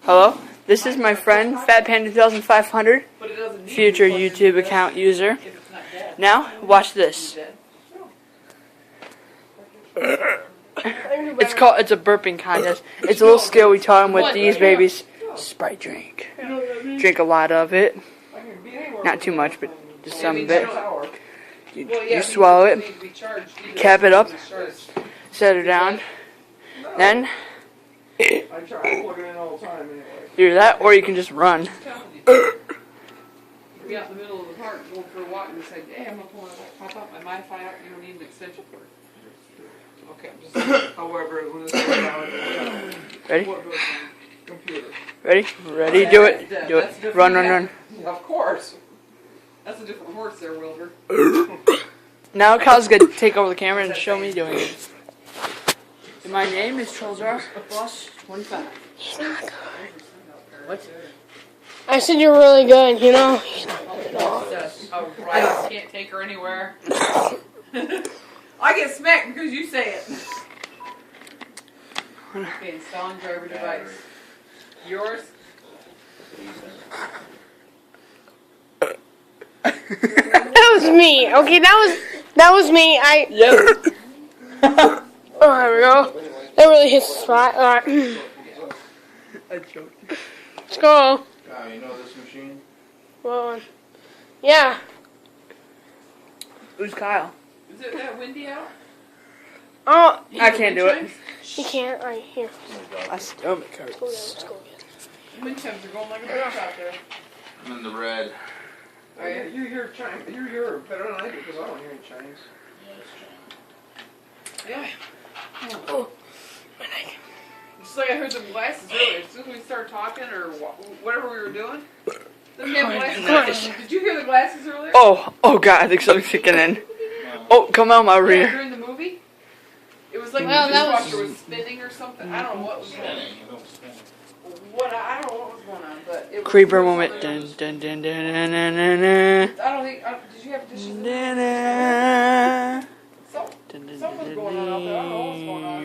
Hello, this is my friend Fat Panda 2500, future YouTube account user. Now, watch this. It's a burping contest. It's a little skill we taught him with these babies. Sprite drink. Drink a lot of it. Not too much, but just some of it. You swallow it, cap it up, set it down, then do that, or you can just run. Be out in the middle of the park going for a walk and say, hey, I'm going to pop up my Wi-Fi out, you don't need an extension cord. Okay, I'm just however, when it's Ready? computer. Ready? Ready? Do it. Do it. Run, run, run. Of course. That's a different horse there, Wilbur. Now Kyle's going to take over the camera and show me doing it. My name is Trolzar Boss 25. He's not good. What? I said you're really good, you know? Oh, right. Can't take her anywhere. I get smacked because you say it. Okay, installing driver device. Yours? That was me. Okay, that was me. Yep. Oh, there we go. That really hits the spot. Alright. I choked. Let's go. You know this machine? Well, yeah. Who's Kyle? Is it that windy out? Oh, I can't do it. you can't. Right here. My stomach hurts. Go there. Let's go again. Wind chimes are going like a bitch out there. I'm in the red. Oh, yeah, you hear Chinese. You hear better than I do because I don't hear any Chinese. Yeah. Oh, my neck. Just like I heard them glasses earlier. As soon as we started talking or whatever we were doing, them damn glasses. Did you hear the glasses earlier? Oh God, I think something's kicking in. Oh, come on, my Yeah, rear. during the movie? It was like Well, the that dishwasher was spinning or something. I don't know what was going on. I don't know what was going on, but it was Creeper moment. Dun dun dun dun dun dun dun dun. I don't think. Did you have dishes in there? Something was going on out there. I don't know what was going on.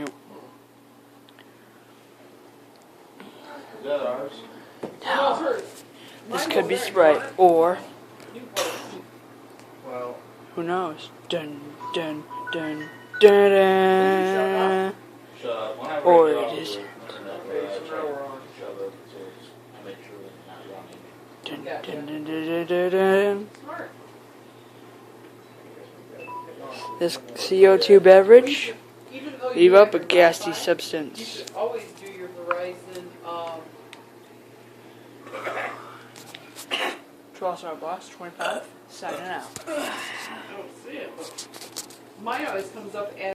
Is that ours? Now, this could be Sprite, or Well, who knows? Dun dun dun dun dun. shut up. Whenever Or I get it off is. the internet, I try to shut up so I make sure that it's not running. Dun dun dun dun dun dun. Smart. This CO2 beverage Even though you leave up a have your gassy Wi-Fi, substance. you should always do your Verizon. Trolzar Boss 25 signing out. I don't see it, but mine always comes up as